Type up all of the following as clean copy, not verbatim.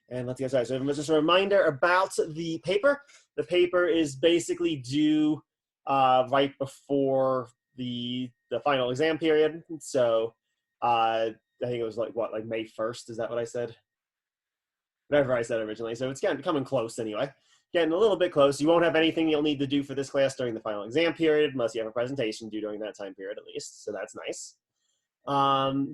And let's get started. So just a reminder about the paper. The paper is basically due right before the final exam period. So I think it was like May 1st. Is that what I said? Whatever I said originally. So it's coming close anyway. Getting a little bit close. You won't have anything you'll need to do for this class during the final exam period, unless you have a presentation due during that time period at least. So that's nice.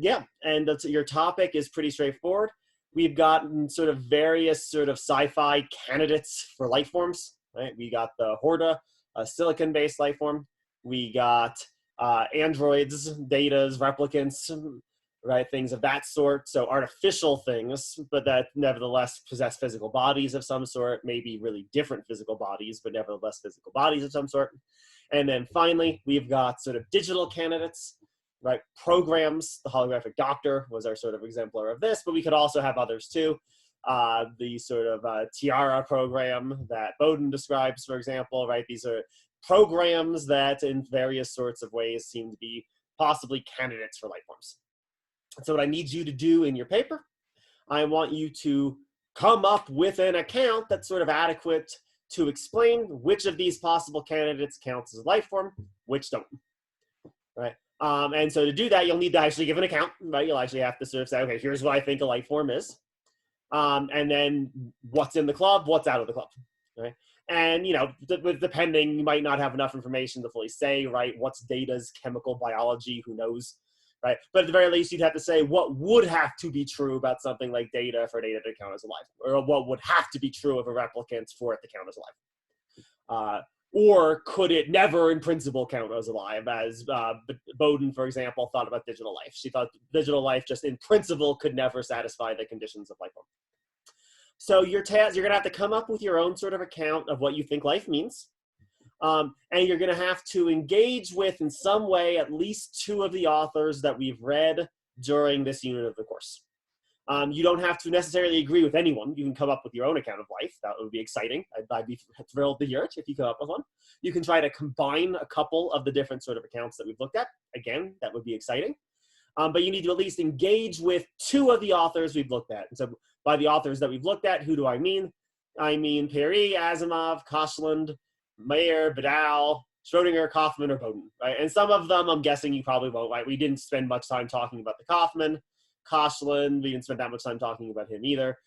Yeah, and your topic is pretty straightforward. We've got sort of various sort of sci-fi candidates for life forms, right? We got the Horta, a silicon-based life form. We got androids, datas, replicants, right? Things of that sort. So artificial things, but that nevertheless possess physical bodies of some sort, maybe really different physical bodies, but nevertheless physical bodies of some sort. And then finally, we've got sort of digital candidates, right? Programs. The holographic doctor was our sort of exemplar of this, but we could also have others too. The sort of Tiara program that Bowden describes, for example, right? These are programs that in various sorts of ways seem to be possibly candidates for life forms. So what I need you to do in your paper, I want you to come up with an account that's sort of adequate to explain which of these possible candidates counts as a life form, which don't, right? And so to do that, you'll need to actually give an account, right? You'll actually have to sort of say, okay, here's what I think a life form is. And then what's in the club, what's out of the club, right? And, you know, depending, you might not have enough information to fully say, right? What's data's chemical biology, who knows, right? But at the very least, you'd have to say what would have to be true about something like data for data to count as a life, or what would have to be true of a replicant for it to count as a life. Or could it never in principle count as alive, as Bowden, for example, thought about digital life. She thought digital life just in principle could never satisfy the conditions of life form. So your task, you're going to have to come up with your own sort of account of what you think life means. And you're going to have to engage with, in some way, at least two of the authors that we've read during this unit of the course. You don't have to necessarily agree with anyone. You can come up with your own account of life. That would be exciting. I'd be thrilled to hear it if you come up with one. You can try to combine a couple of the different sort of accounts that we've looked at. Again, that would be exciting. But you need to at least engage with two of the authors we've looked at. And so by the authors that we've looked at, who do I mean? I mean Perry, Asimov, Koshland, Mayer, Vidal, Schrodinger, Kaufman, or Bowden, right? And some of them I'm guessing you probably won't, right? We didn't spend much time talking about the Kaufman. Koshland, we didn't spend that much time talking about him either.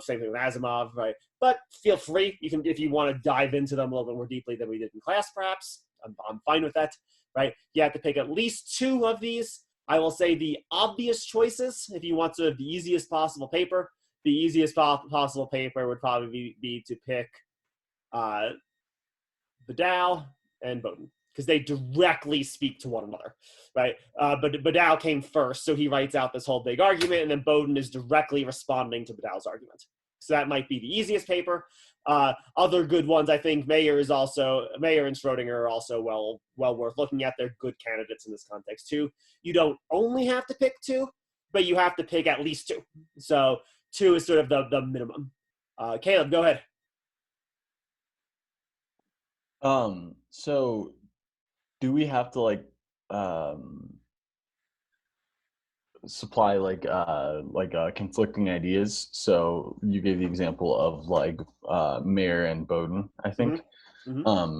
Same thing with Asimov, right? But feel free, you can, if you want to dive into them a little bit more deeply than we did in class, perhaps. I'm fine with that, right? You have to pick at least two of these. I will say the obvious choices, if you want to have the easiest possible paper, the easiest possible paper would probably be to pick Vidal and Bowden, because they directly speak to one another, right? But Vidal came first, so he writes out this whole big argument, and then Bowden is directly responding to Vidal's argument. So that might be the easiest paper. Other good ones, I think Mayer and Schrodinger are also well worth looking at. They're good candidates in this context too. You don't only have to pick two, but you have to pick at least two. So two is sort of the minimum. Caleb, go ahead. So do we have to supply conflicting ideas? So you gave the example of Mayer and Bowden, I think. Mm-hmm.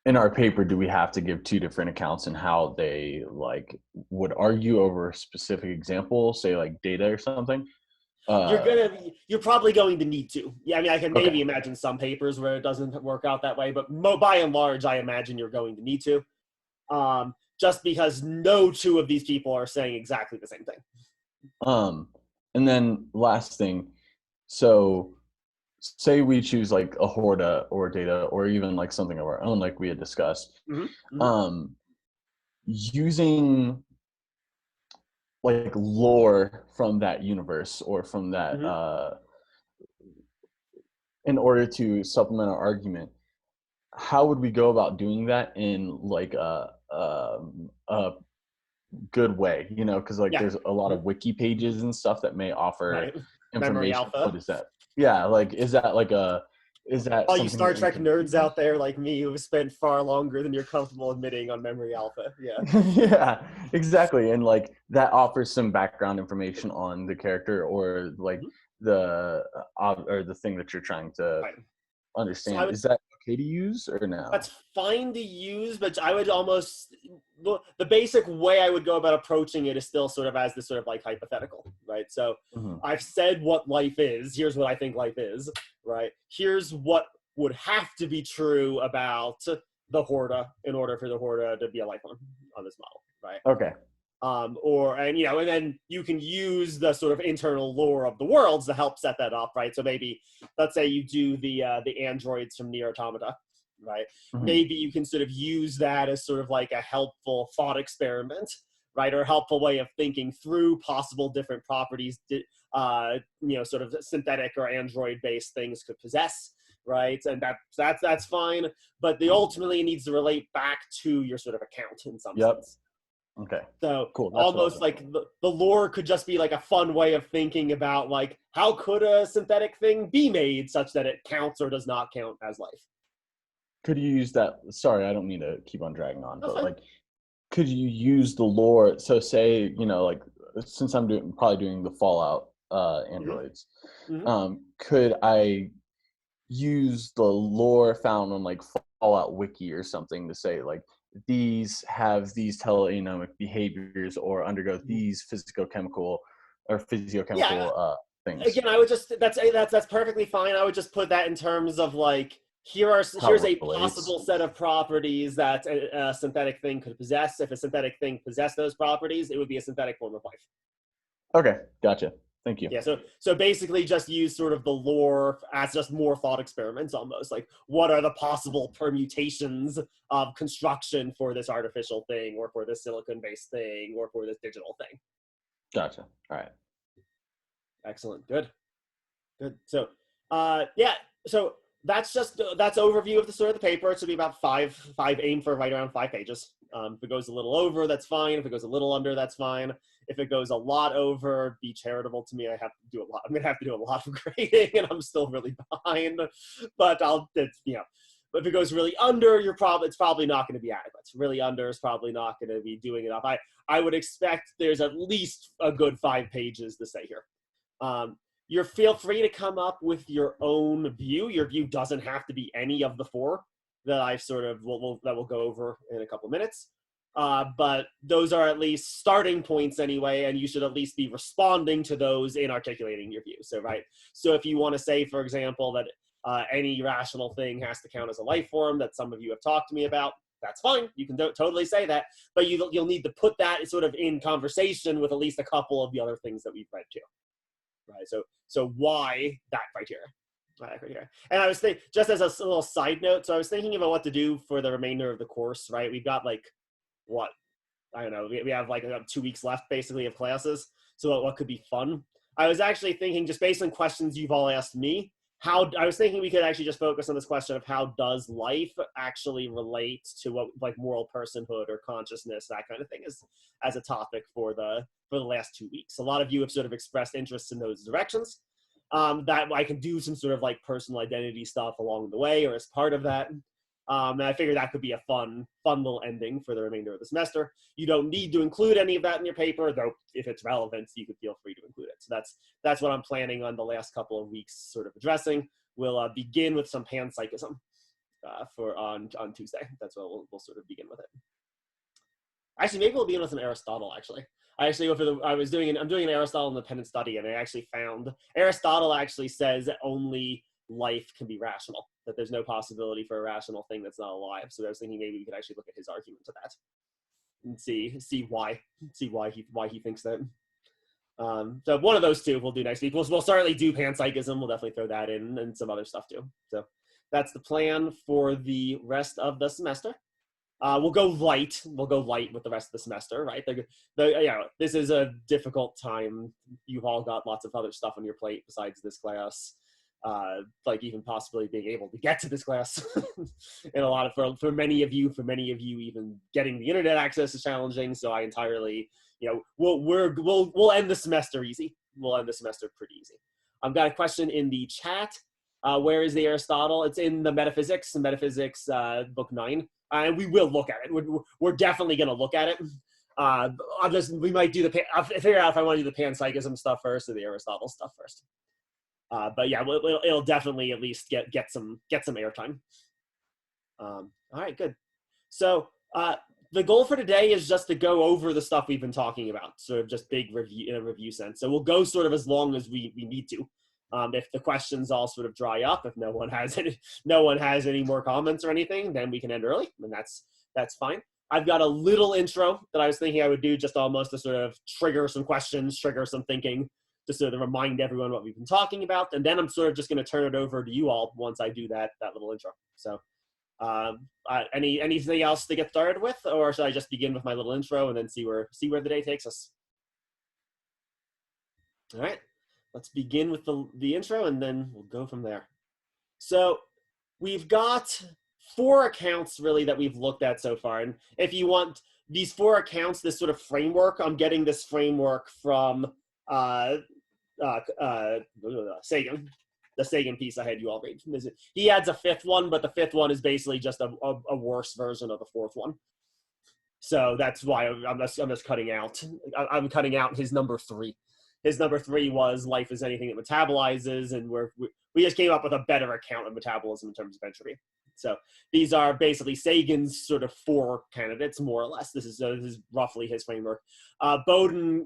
In our paper, do we have to give two different accounts and how they would argue over a specific example, say like data or something? You're probably going to need to. Yeah, I mean, I can maybe imagine some papers where it doesn't work out that way, but by and large, I imagine you're going to need to. Just because no two of these people are saying exactly the same thing. And then last thing, so say we choose like a Horta or data or even like something of our own, like we had discussed. Mm-hmm. Using like lore from that universe or from that in order to supplement our argument, how would we go about doing that in like a good way, you know, because there's a lot of wiki pages and stuff that may offer information. What is that? Yeah, like is that like Is that All you something Star you're Trek intending to nerds out use? there like me who have spent far longer than you're comfortable admitting on Memory Alpha. Yeah. Yeah, exactly. And like that offers some background information on the character or like Mhm. the or the thing that you're trying to Right. So I understand. would Is that okay to use or no? That's fine to use, but I would almost the basic way I would go about approaching it is still sort of as this sort of like hypothetical, right? So Hmm. I've said what life is. Here's what I think life is, right? Here's what would have to be true about the Horta in order for the Horta to be a life form on this model, right? Okay. And then you can use the sort of internal lore of the worlds to help set that up, right? So maybe, let's say you do the androids from Nier Automata, right? Hmm. Maybe you can sort of use that as sort of like a helpful thought experiment, right? Or a helpful way of thinking through possible different properties, sort of synthetic or android-based things could possess, right? And that's fine, but the ultimately needs to relate back to your sort of account in some Yep. sense. Okay. So Cool. That's what I was almost looking like for. the lore could just be like a fun way of thinking about like how could a synthetic thing be made such that it counts or does not count as life. Could you use that? Sorry, I don't mean to keep on dragging on, That's but fine. like, could you use the lore? So say, like since I'm probably doing the Fallout Hmm. androids, Hmm. could I use the lore found on like Fallout Wiki or something to say like these have these telenomic behaviors or undergo Hmm. these physicochemical or Yeah. physiochemical things? Again, I would just that's perfectly fine. I would just put that in terms of like How here's it a relates? possible set of properties that a synthetic thing could possess. If a synthetic thing possessed those properties, it would be a synthetic form of life. Okay, gotcha. Thank you. Yeah, so basically just use sort of the lore as just more thought experiments almost. Like what are the possible permutations of construction for this artificial thing or for this silicon-based thing or for this digital thing? Gotcha. All right. Excellent. Good. Good. So yeah, so that's overview of the sort of the paper. It should be about five aim for right around 5 pages. If it goes a little over, that's fine. If it goes a little under, that's fine. If it goes a lot over, be charitable to me. I have to do a lot. I'm gonna have to do a lot of grading, and I'm still really behind. But But if it goes really under, it's probably not going to be adequate. Really under is probably not going to be doing enough. I would expect there's at least a good 5 pages to say here. Um, you feel free to come up with your own view. Your view doesn't have to be any of the four that I sort of that we'll go over in a couple minutes. But those are at least starting points anyway, and you should at least be responding to those in articulating your view. So, right. So if you want to say, for example, that any rational thing has to count as a life form that some of you have talked to me about, that's fine. You can totally say that, but you'll need to put that sort of in conversation with at least a couple of the other things that we've read too. Right. So why that criteria? And I was thinking, just as a little side note, so I was thinking about what to do for the remainder of the course, right? We've got like, what, I don't know, we have like 2 weeks left basically of classes. So what could be fun? I was actually thinking, just based on questions you've all asked me, I was thinking we could actually just focus on this question of how does life actually relate to what like moral personhood or consciousness, that kind of thing, as a topic for the last 2 weeks. A lot of you have sort of expressed interest in those directions. That I can do some sort of like personal identity stuff along the way or as part of that. And I figured that could be a fun little ending for the remainder of the semester. You don't need to include any of that in your paper, though if it's relevant, you could feel free to include it. So that's what I'm planning on the last couple of weeks sort of addressing. We'll begin with some panpsychism on Tuesday. That's what we'll sort of begin with it. Actually, maybe we'll begin with some Aristotle, actually. I'm doing an Aristotle independent study, and I actually found Aristotle actually says that only life can be rational, that there's no possibility for a rational thing that's not alive. So I was thinking maybe we could actually look at his argument to that and see why he thinks that. So one of those two we'll do next week. We'll certainly do panpsychism. We'll definitely throw that in and some other stuff too. So that's the plan for the rest of the semester. We'll go light. We'll go light with the rest of the semester, right? This is a difficult time. You've all got lots of other stuff on your plate besides this class. Like even possibly being able to get to this class, and a lot of for many of you, even getting the internet access is challenging. So I entirely, we'll end the semester easy. We'll end the semester pretty easy. I've got a question in the chat. Where is the Aristotle? It's in the Metaphysics, book 9. And we will look at it. We're definitely going to look at it. We might do I'll figure out if I want to do the panpsychism stuff first or the Aristotle stuff first. But yeah, it'll definitely at least get some airtime. All right, good. So the goal for today is just to go over the stuff we've been talking about, sort of just big review in a review sense. So we'll go sort of as long as we need to. If the questions all sort of dry up, if no one has any more comments or anything, then we can end early, and that's fine. I've got a little intro that I was thinking I would do just almost to sort of trigger some questions, trigger some thinking, to sort of remind everyone what we've been talking about, and then I'm sort of just going to turn it over to you all once I do that little intro. So anything else to get started with, or should I just begin with my little intro and then see where the day takes us? All right, let's begin with the intro, and then we'll go from there. So we've got 4 accounts really that we've looked at so far, and if you want these 4 accounts, this sort of framework, I'm getting this framework from Sagan. The Sagan piece I had you all read. He adds a 5th one, but the 5th one is basically just a worse version of the 4th one. So that's why I'm just cutting out. I'm cutting out his number 3. His number 3 was life is anything that metabolizes, and we just came up with a better account of metabolism in terms of entropy. So these are basically Sagan's sort of 4 candidates, more or less. This is roughly his framework. Badao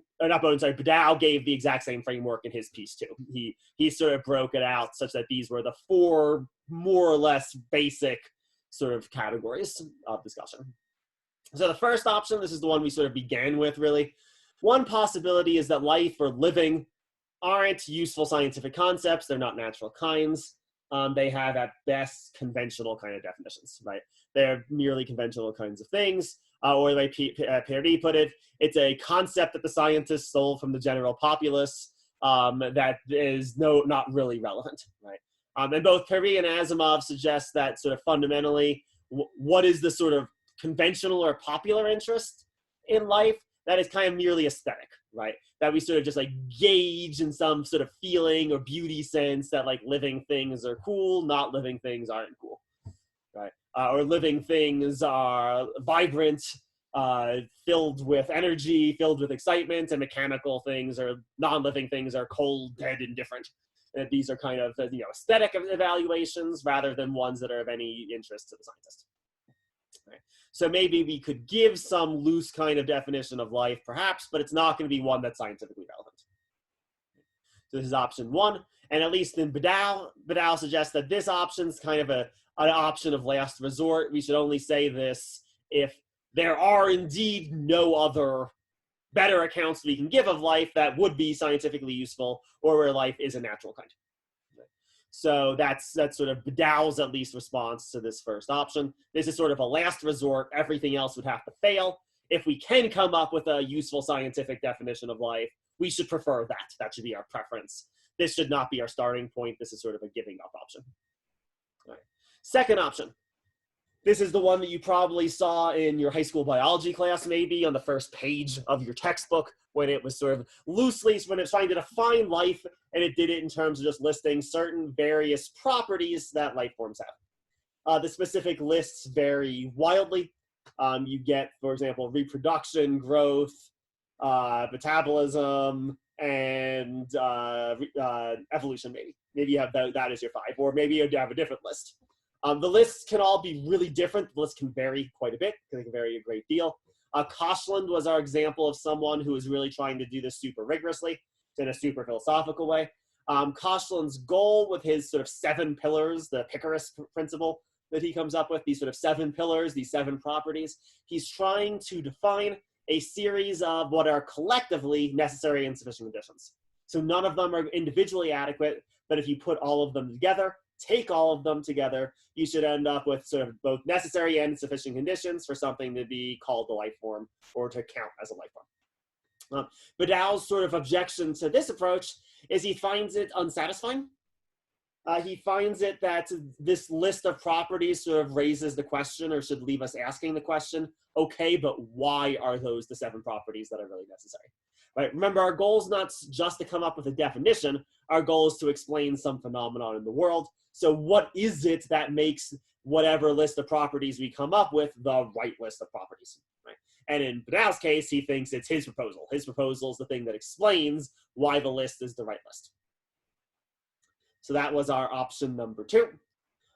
gave the exact same framework in his piece too. He sort of broke it out such that these were the 4 more or less basic sort of categories of discussion. So the first option, this is the one we sort of began with really. One possibility is that life or living aren't useful scientific concepts. They're not natural kinds. They have at best conventional kind of definitions, right? They're merely conventional kinds of things, or the way Peiré put it, it's a concept that the scientists stole from the general populace that is not really relevant, right? And both Peiré and Asimov suggest that sort of fundamentally, what is the sort of conventional or popular interest in life? That is kind of merely aesthetic, right? That we sort of just like gauge in some sort of feeling or beauty sense that like living things are cool, not living things aren't cool, right? Or living things are vibrant, filled with energy, filled with excitement, and mechanical things or non-living things are cold, dead, indifferent. And these are kind of aesthetic evaluations rather than ones that are of any interest to the scientist. Right. So maybe we could give some loose kind of definition of life, perhaps, but it's not going to be one that's scientifically relevant. So this is option 1, and at least in Badao suggests that this option is kind of an option of last resort. We should only say this if there are indeed no other better accounts we can give of life that would be scientifically useful, or where life is a natural kind. So that's sort of Badao's at least response to this first option. This is sort of a last resort. Everything else would have to fail. If we can come up with a useful scientific definition of life, we should prefer that. That should be our preference. This should not be our starting point. This is sort of a giving up option. All right. Second option. This is the one that you probably saw in your high school biology class, maybe on the first page of your textbook, when it was sort of loosely, when it was trying to define life, and it did it in terms of just listing certain various properties that life forms have. The specific lists vary wildly. You get, for example, reproduction, growth, metabolism, and evolution, maybe. Maybe you have that as your 5, or maybe you have a different list. The lists can all be really different. The lists can vary quite a bit, because they can vary a great deal. Koshland was our example of someone who was really trying to do this super rigorously, in a super philosophical way. Koshland's goal with his sort of 7 pillars, the Picarus principle that he comes up with, these sort of 7 pillars, these 7 properties, he's trying to define a series of what are collectively necessary and sufficient conditions. So none of them are individually adequate, but if you put all of them together, take all of them together, you should end up with sort of both necessary and sufficient conditions for something to be called a life form or to count as a life form. Badao's sort of objection to this approach is he finds it unsatisfying. He finds it that this list of properties sort of raises the question, or should leave us asking the question, okay, but why are those the 7 properties that are really necessary? Right? Remember, our goal is not just to come up with a definition. Our goal is to explain some phenomenon in the world. So what is it that makes whatever list of properties we come up with the right list of properties, right? And in Badau's case, he thinks it's his proposal. His proposal is the thing that explains why the list is the right list. So that was our option number 2.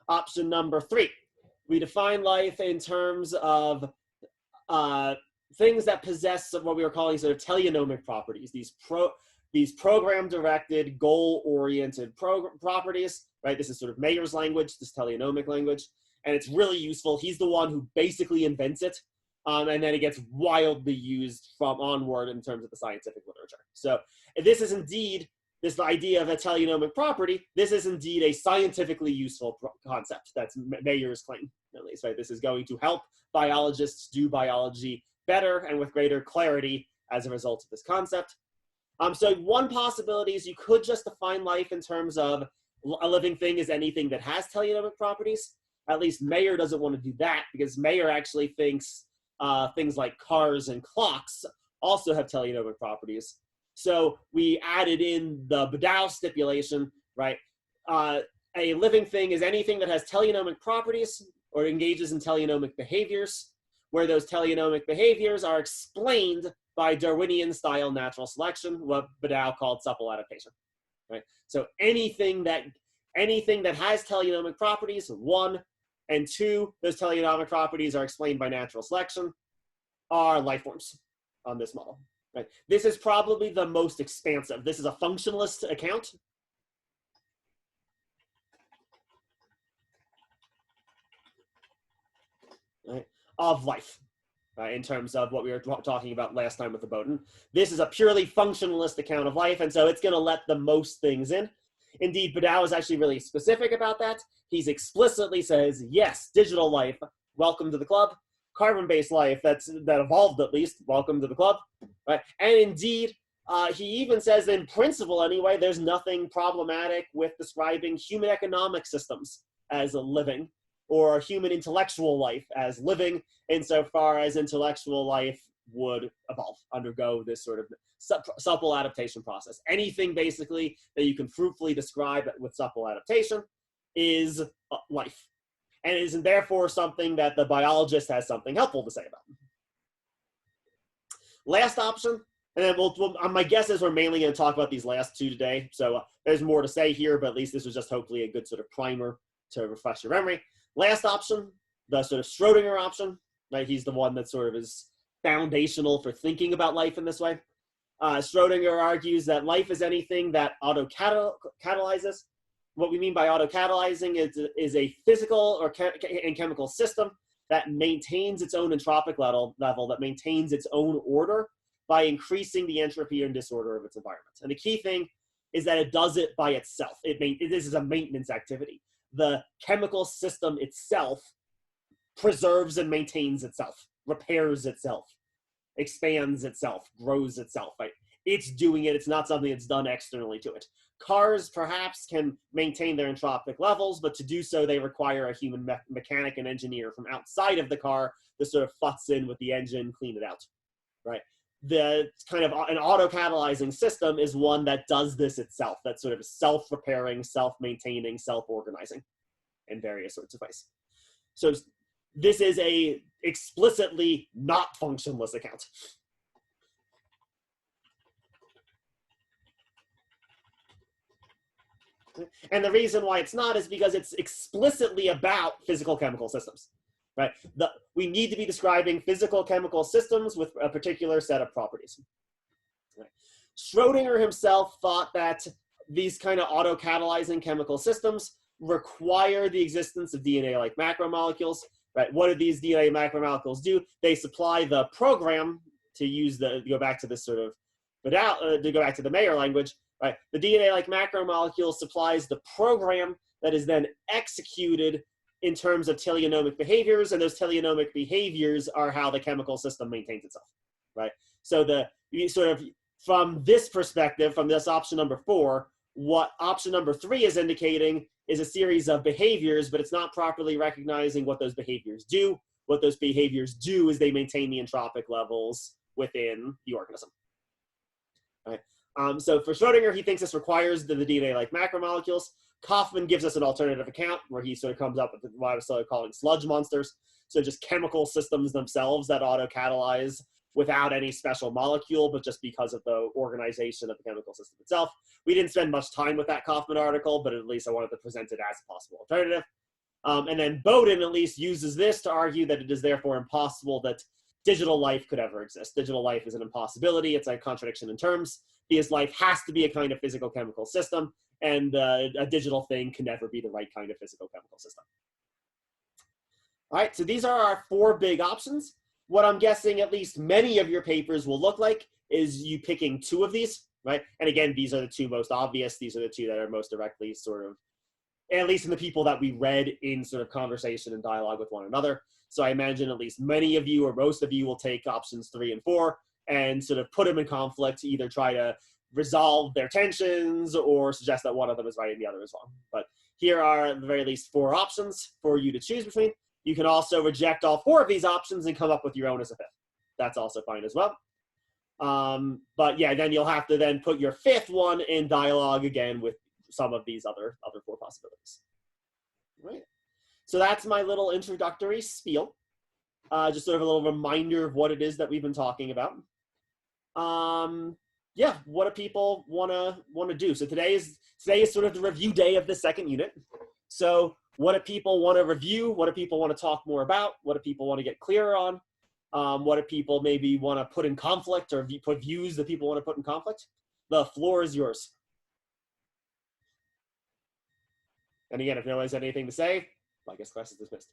Option number 3, we define life in terms of things that possess what we were calling sort of teleonomic properties, these program-directed, goal-oriented properties, right? This is sort of Mayer's language, this teleonomic language, and it's really useful. He's the one who basically invents it, and then it gets wildly used from onward in terms of the scientific literature. So this is indeed, this idea of a teleonomic property, this is indeed a scientifically useful concept. That's Mayer's claim, at least, right? This is going to help biologists do biology better and with greater clarity as a result of this concept. So one possibility is you could just define life in terms of a living thing is anything that has teleonomic properties. At least Mayer doesn't want to do that, because Mayer actually thinks things like cars and clocks also have teleonomic properties. So we added in the Badau stipulation, right? A living thing is anything that has teleonomic properties or engages in teleonomic behaviors, where those teleonomic behaviors are explained by Darwinian-style natural selection, what Badau called supple adaptation, right? So anything that has teleonomic properties, 1, and 2, those teleonomic properties are explained by natural selection, are life forms on this model. Right. This is probably the most expansive. This is a functionalist account. Right, of life, right, in terms of what we were talking about last time with the Bowden. This is a purely functionalist account of life, and so it's going to let the most things in. Indeed, Badau is actually really specific about that. He's explicitly says, yes, digital life, welcome to the club. Carbon-based life that evolved, at least, welcome to the club, right? And indeed, he even says, in principle anyway, there's nothing problematic with describing human economic systems as a living, or human intellectual life as living, insofar as intellectual life would evolve, undergo this sort of supple adaptation process. Anything basically that you can fruitfully describe with supple adaptation is life. And it isn't therefore something that the biologist has something helpful to say about. Last option, and then my guess is we're mainly going to talk about these last 2 today. So there's more to say here, but at least this was just hopefully a good sort of primer to refresh your memory. Last option, the sort of Schrodinger option, right? He's the one that sort of is foundational for thinking about life in this way. Schrodinger argues that life is anything that autocatalyzes. What we mean by autocatalyzing is a physical or and chemical system that maintains its own entropic level, that maintains its own order by increasing the entropy and disorder of its environment. And the key thing is that it does it by itself. This is a maintenance activity. The chemical system itself preserves and maintains itself, repairs itself, expands itself, grows itself, right? It's doing it. It's not something that's done externally to it. Cars perhaps can maintain their entropic levels, but to do so, they require a human mechanic and engineer from outside of the car to sort of futz in with the engine, clean it out, right? The kind of an auto-catalyzing system is one that does this itself, that's sort of self-repairing, self-maintaining, self-organizing in various sorts of ways. So this is a explicitly not functionless account. And the reason why it's not is because it's explicitly about physical chemical systems, right? We need to be describing physical chemical systems with a particular set of properties. Right? Schrodinger himself thought that these kind of auto-catalyzing chemical systems require the existence of DNA-like macromolecules, right? What do these DNA macromolecules do? They supply the program, to go back to this sort of, to go back to the Mayer language, right? The DNA-like macromolecule supplies the program that is then executed in terms of teleonomic behaviors, and those teleonomic behaviors are how the chemical system maintains itself, right? So from this perspective, from this option number 4, what option number 3 is indicating is a series of behaviors, but it's not properly recognizing what those behaviors do. What those behaviors do is they maintain the entropic levels within the organism. Right? So for Schrodinger, he thinks this requires the DNA-like macromolecules. Kaufman gives us an alternative account where he sort of comes up with what I was sort of calling sludge monsters. So just chemical systems themselves that auto-catalyze without any special molecule, but just because of the organization of the chemical system itself. We didn't spend much time with that Kaufman article, but at least I wanted to present it as a possible alternative. And then Bowden at least uses this to argue that it is therefore impossible that digital life could ever exist. Digital life is an impossibility. It's a contradiction in terms, because life has to be a kind of physical chemical system, and a digital thing can never be the right kind of physical chemical system. All right, so these are our 4 big options. What I'm guessing at least many of your papers will look like is you picking 2 of these, right? And again, these are the 2 most obvious. These are the 2 that are most directly sort of, at least in the people that we read in sort of conversation and dialogue with one another. So I imagine at least many of you or most of you will take options 3 and 4 and sort of put them in conflict to either try to resolve their tensions or suggest that one of them is right and the other is wrong. But here are at the very least 4 options for you to choose between. You can also reject all 4 of these options and come up with your own as a 5th. That's also fine as well. But yeah, then you'll have to then put your 5th one in dialogue again with some of these other 4 possibilities. Right. So that's my little introductory spiel. Just sort of a little reminder of what it is that we've been talking about. Yeah, what do people want to do? So today is sort of the review day of the 2nd unit. So what do people want to review? What do people want to talk more about? What do people want to get clearer on? What do people maybe want to put in conflict or put views that people want to put in conflict? The floor is yours. And again, if no one has anything to say, I guess class is dismissed.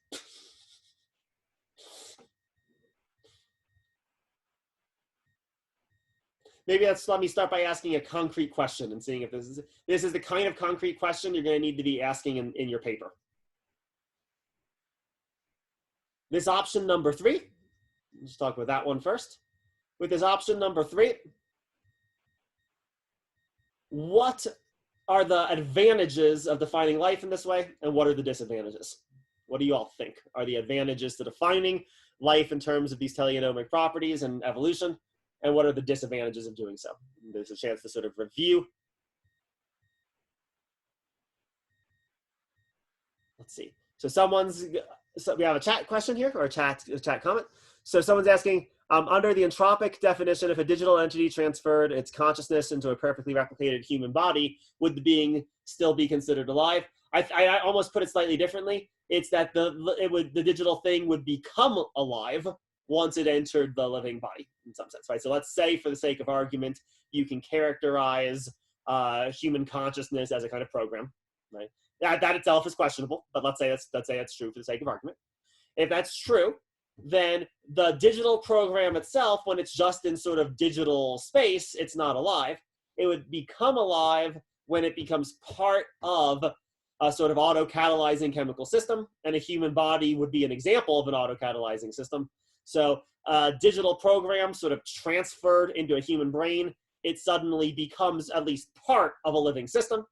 Maybe let me start by asking a concrete question and seeing if this is the kind of concrete question you're going to need to be asking in your paper. This option number 3, let's talk about that one first. With this option number 3, what are the advantages of defining life in this way, and what are the disadvantages? What do you all think are the advantages to defining life in terms of these teleonomic properties and evolution, and what are the disadvantages of doing so? There's a chance to sort of review. Let's see. So we have a chat question here, or a chat comment. So someone's asking, under the entropic definition, if a digital entity transferred its consciousness into a perfectly replicated human body, would the being still be considered alive? I almost put it slightly differently. It's that the digital thing would become alive once it entered the living body, in some sense, right? So let's say, for the sake of argument, you can characterize human consciousness as a kind of program, right? That itself is questionable, but let's say that's true for the sake of argument. If that's true, then the digital program itself, when it's just in sort of digital space, it's not alive. It would become alive when it becomes part of a sort of auto-catalyzing chemical system, and a human body would be an example of an auto-catalyzing system. So digital program sort of transferred into a human brain, it suddenly becomes at least part of a living system,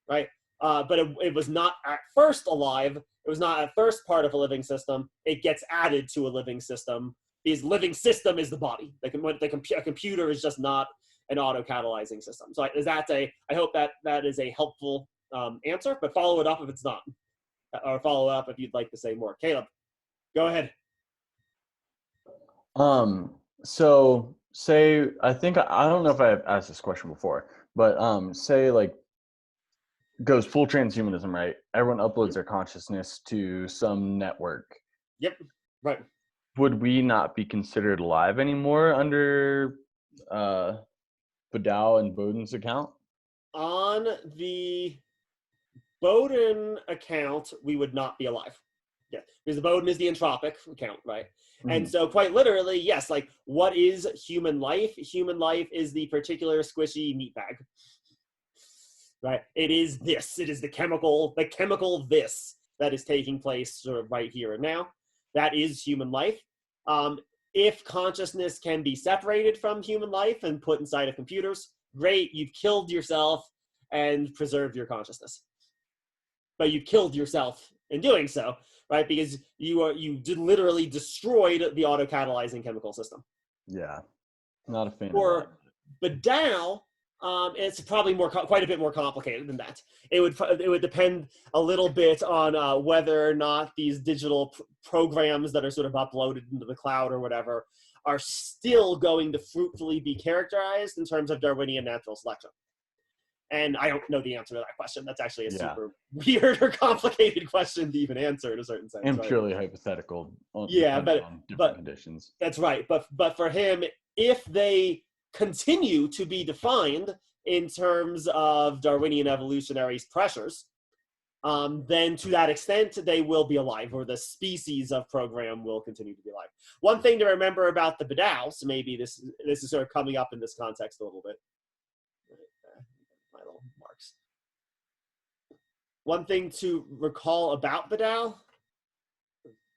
right? But it was not at first alive. It was not at first part of a living system. It gets added to a living system. Because living system is the body. A computer is just not an auto-catalyzing system. So I hope that is a helpful answer, but follow it up if it's not. Or follow up if you'd like to say more. Caleb, go ahead. So say, I don't know if I've asked this question before, but say like goes full transhumanism, right? Everyone uploads their consciousness to some network. Yep, right. Would we not be considered alive anymore under Badal and Bowden's account? On the Bowden account, we would not be alive. Yeah, because the Bowden is the entropic account, right? Mm-hmm. And so quite literally, yes, like what is human life? Human life is the particular squishy meat bag, right? It is this, it is the chemical this that is taking place sort of right here and now. That is human life. If consciousness can be separated from human life and put inside of computers, great, you've killed yourself and preserved your consciousness. But you've killed yourself in doing so, right? Because you literally destroyed the auto-catalyzing chemical system. Yeah, not a fan For of that. Badal, It's probably quite a bit more complicated than that. It would depend a little bit on whether or not these digital programs that are sort of uploaded into the cloud or whatever are still going to fruitfully be characterized in terms of Darwinian natural selection. And I don't know the answer to that question. That's actually a super weird or complicated question to even answer in a certain sense. And purely hypothetical. On different conditions. That's right. But for him, if they continue to be defined in terms of Darwinian evolutionary pressures, then to that extent, they will be alive, or the species of program will continue to be alive. One thing to remember about the Badao, so maybe this is sort of coming up in this context a little bit. My little marks. One thing to recall about Badao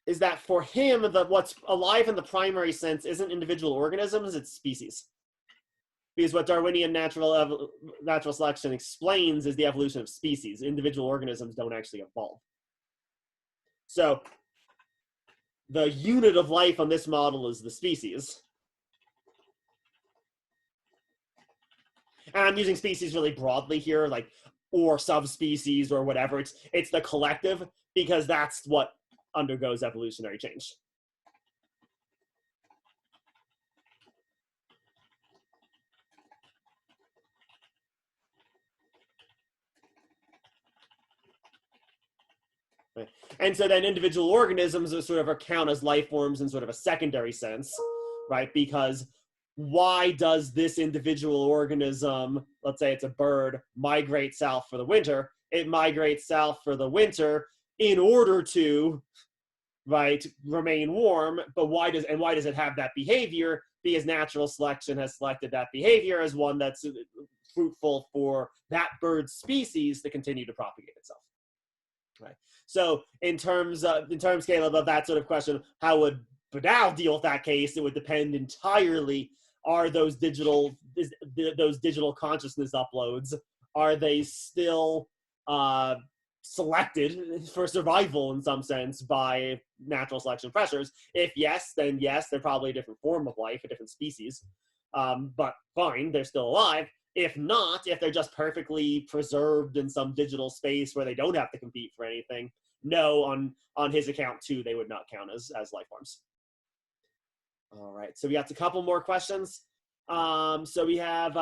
is that for him, what's alive in the primary sense isn't individual organisms, it's species. Because what Darwinian natural selection explains is the evolution of species. Individual organisms don't actually evolve. So the unit of life on this model is the species. And I'm using species really broadly here, like, or subspecies or whatever. It's the collective, because that's what undergoes evolutionary change. And so then individual organisms are sort of count as life forms in sort of a secondary sense, right? Because why does this individual organism, let's say it's a bird, migrate south for the winter? It migrates south for the winter in order to, right, remain warm. But why does it have that behavior? Because natural selection has selected that behavior as one that's fruitful for that bird's species to continue to propagate itself. Right. So in terms, Caleb, of that sort of question, how would Badao deal with that case? It would depend entirely. Are those digital consciousness uploads, are they still selected for survival in some sense by natural selection pressures? If yes, then yes, they're probably a different form of life, a different species. But fine, they're still alive. If not, if they're just perfectly preserved in some digital space where they don't have to compete for anything, no, on his account too, they would not count as life forms. All right, so we got a couple more questions. So we have,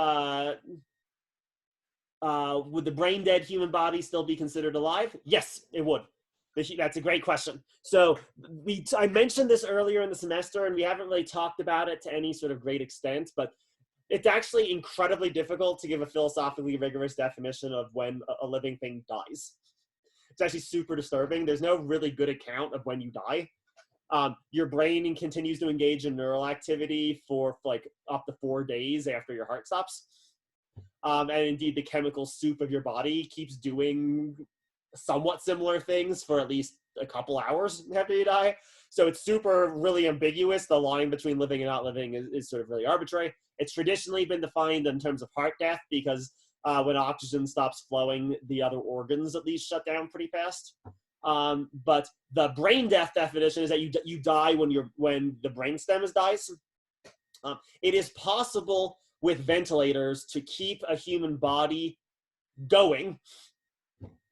would the brain dead human body still be considered alive? Yes, it would. That's a great question. So I mentioned this earlier in the semester, and we haven't really talked about it to any sort of great extent, but it's actually incredibly difficult to give a philosophically rigorous definition of when a living thing dies. It's actually super disturbing. There's no really good account of when you die. Your brain continues to engage in neural activity for like up to 4 days after your heart stops. And indeed, the chemical soup of your body keeps doing somewhat similar things for at least a couple hours after you die. So it's really ambiguous. The line between living and not living is sort of really arbitrary. It's traditionally been defined in terms of heart death because when oxygen stops flowing, the other organs at least shut down pretty fast. But the brain death definition is that you die when the brainstem dies. It is possible with ventilators to keep a human body going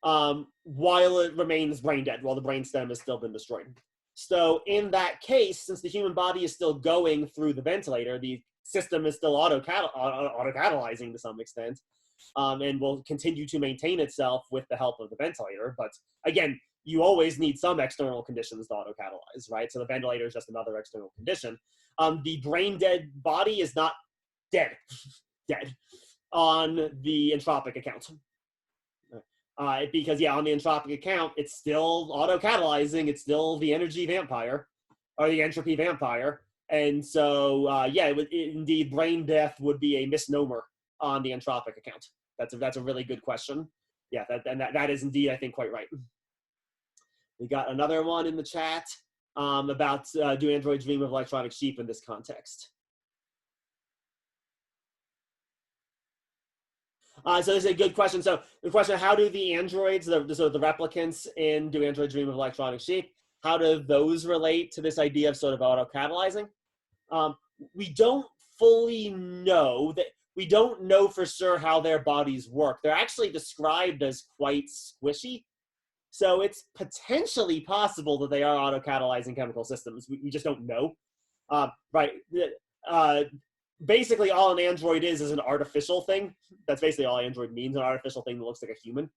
while it remains brain dead, while the brainstem has still been destroyed. So in that case, since the human body is still going through the ventilator, the system is still auto-catalyzing to some extent, and will continue to maintain itself with the help of the ventilator. But again, you always need some external conditions to auto-catalyze, right? So the ventilator is just another external condition. The brain-dead body is not dead on the entropic account. Because, on the entropic account, it's still auto-catalyzing. It's still the energy vampire, or the entropy vampire. And so, indeed, brain death would be a misnomer on the entropic account. That's a really good question. Yeah, that is indeed, I think, quite right. We got another one in the chat about do androids dream of electronic sheep in this context? So this is a good question. So the question, how do the androids, the replicants in Do Androids Dream of Electronic Sheep, how do those relate to this idea of sort of auto-catalyzing? We don't fully know. That we don't know for sure how their bodies work. They're actually described as quite squishy. So it's potentially possible that they are autocatalyzing chemical systems. We just don't know. Right. Basically, all an android is an artificial thing. That's basically all android means, an artificial thing that looks like a human.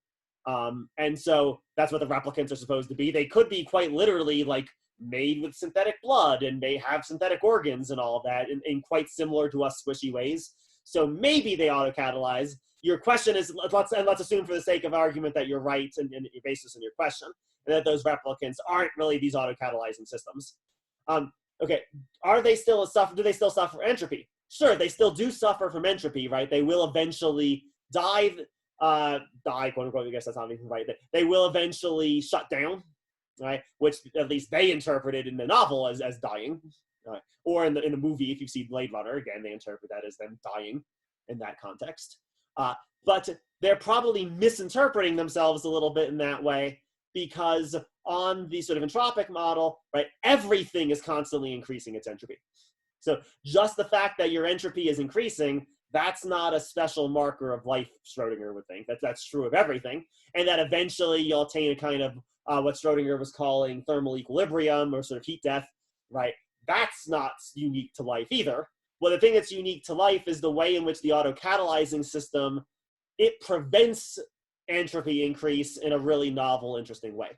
And so that's what the replicants are supposed to be. They could be quite literally like made with synthetic blood, and they have synthetic organs and all of that in quite similar to us squishy ways. So maybe they autocatalyze. Your question is, let's assume for the sake of argument that you're right and your basis in your question, and that those replicants aren't really these autocatalyzing systems. Okay, are they still do they still suffer entropy? Sure, they still do suffer from entropy, right? They will eventually die, quote unquote, I guess that's not even right. They will eventually shut down, right? Which at least they interpreted in the novel as dying. Or in the movie, if you see Blade Runner, again, they interpret that as them dying in that context. But they're probably misinterpreting themselves a little bit in that way, because on the sort of entropic model, right, everything is constantly increasing its entropy. So just the fact that your entropy is increasing, that's not a special marker of life, Schrodinger would think. That's true of everything. And that eventually you'll attain a kind of what Schrodinger was calling thermal equilibrium, or sort of heat death, right? That's not unique to life either. Well, the thing that's unique to life is the way in which the autocatalyzing system, it prevents entropy increase in a really novel, interesting way.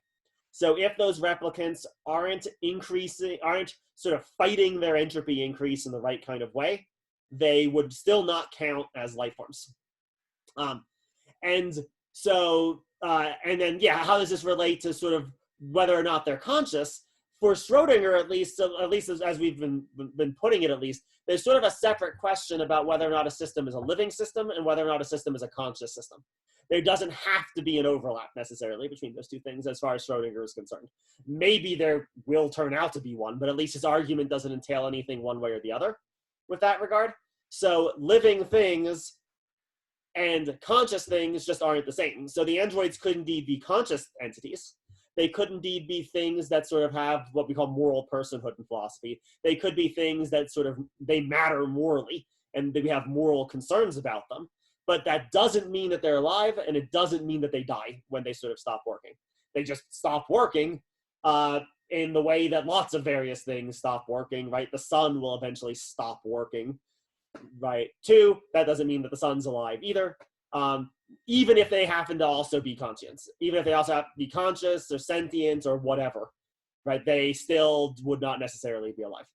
So if those replicants aren't sort of fighting their entropy increase in the right kind of way, they would still not count as life forms. And then, yeah, how does this relate to sort of whether or not they're conscious? For Schrodinger, at least as we've been putting it, at least, there's sort of a separate question about whether or not a system is a living system and whether or not a system is a conscious system. There doesn't have to be an overlap necessarily between those two things as far as Schrodinger is concerned. Maybe there will turn out to be one, but at least his argument doesn't entail anything one way or the other with that regard. So living things and conscious things just aren't the same. So the androids could indeed be conscious entities. They could indeed be things that sort of have what we call moral personhood in philosophy. They could be things that sort of, they matter morally, and we have moral concerns about them. But that doesn't mean that they're alive, and it doesn't mean that they die when they sort of stop working. They just stop working in the way that lots of various things stop working, right? The sun will eventually stop working, right? Two, that doesn't mean that the sun's alive either. Even if they happen to also be conscious, even if they also have to be conscious or sentient or whatever, right? They still would not necessarily be alive.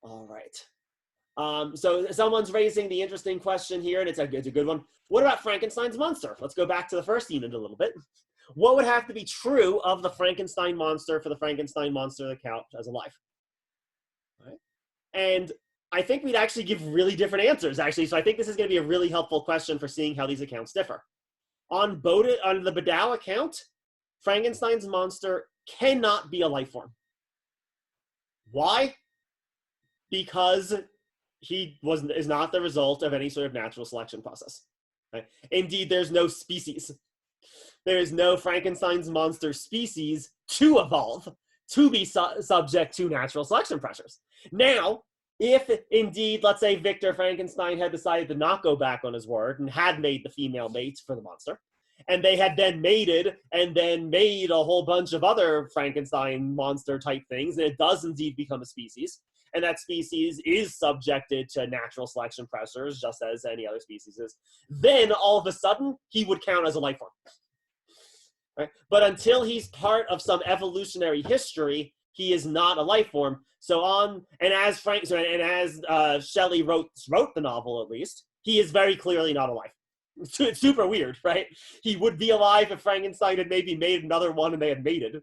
All right. So someone's raising the interesting question here, and it's a good one. What about Frankenstein's monster? Let's go back to the first unit a little bit. What would have to be true of the Frankenstein monster for the Frankenstein monster to count as alive? Right. And I think we'd actually give really different answers, actually. So I think this is going to be a really helpful question for seeing how these accounts differ. On the Badal account, Frankenstein's monster cannot be a life form. Why? Because he is not the result of any sort of natural selection process. Right? Indeed, there's no species. There is no Frankenstein's monster species to evolve to be subject to natural selection pressures. Now, if indeed, let's say Victor Frankenstein had decided to not go back on his word and had made the female mate for the monster, and they had then mated and then made a whole bunch of other Frankenstein monster type things, and it does indeed become a species, and that species is subjected to natural selection pressures just as any other species is, then all of a sudden he would count as a life form. Right? But until he's part of some evolutionary history, he is not a life form. As Shelley wrote the novel, at least, he is very clearly not alive. It's super weird, right? He would be alive if Frankenstein had maybe made another one and they had mated.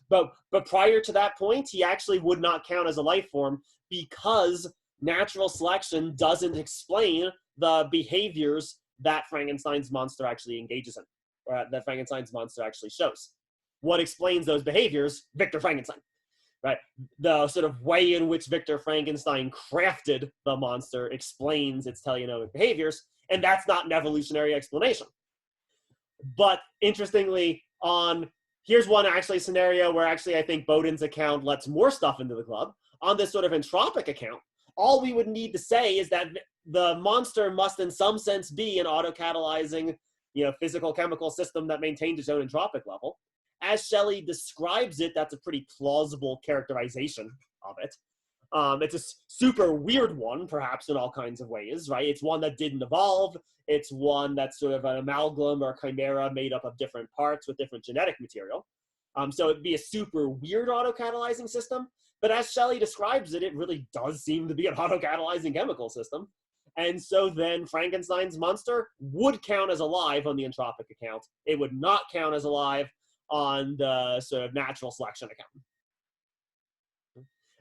But prior to that point, he actually would not count as a life form because natural selection doesn't explain the behaviors that Frankenstein's monster actually engages in, or that Frankenstein's monster actually shows. What explains those behaviors? Victor Frankenstein. Right, the sort of way in which Victor Frankenstein crafted the monster explains its teleonomic behaviors, and that's not an evolutionary explanation. But interestingly, here's one actually scenario where actually I think Bowden's account lets more stuff into the club. On this sort of entropic account, all we would need to say is that the monster must in some sense be an autocatalyzing, physical chemical system that maintains its own entropic level. As Shelley describes it, that's a pretty plausible characterization of it. It's a super weird one, perhaps, in all kinds of ways, right? It's one that didn't evolve. It's one that's sort of an amalgam or chimera made up of different parts with different genetic material. So it'd be a super weird autocatalyzing system. But as Shelley describes it, it really does seem to be an autocatalyzing chemical system. And so then Frankenstein's monster would count as alive on the entropic account. It would not count as alive on the sort of natural selection account.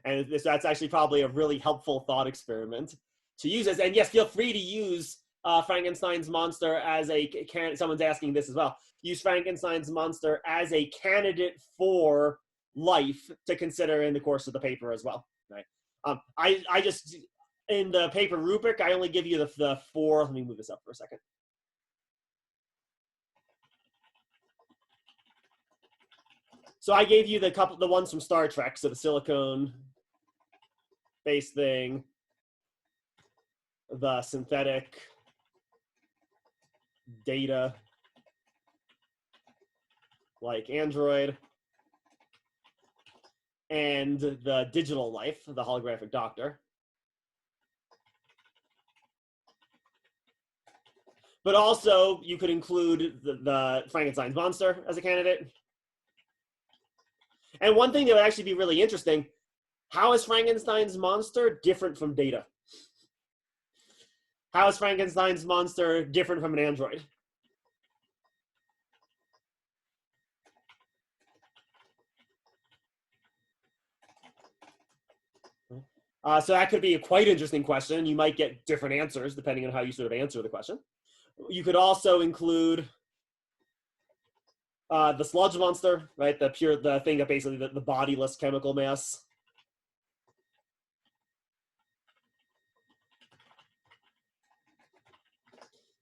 And that's actually probably a really helpful thought experiment to use as, and yes, feel free to use Frankenstein's monster as a candidate. Someone's asking this as well. Use Frankenstein's monster as a candidate for life to consider in the course of the paper as well. Right? I just, in the paper rubric, I only give you the four. Let me move this up for a second. So I gave you the ones from Star Trek. So the silicone base thing, the synthetic data like Android, and the digital life, the holographic doctor. But also, you could include the Frankenstein's monster as a candidate. And one thing that would actually be really interesting, how is Frankenstein's monster different from Data? How is Frankenstein's monster different from an android? So that could be a quite interesting question. You might get different answers depending on how you sort of answer the question. You could also include the sludge monster, right? The thing that basically the bodiless chemical mass.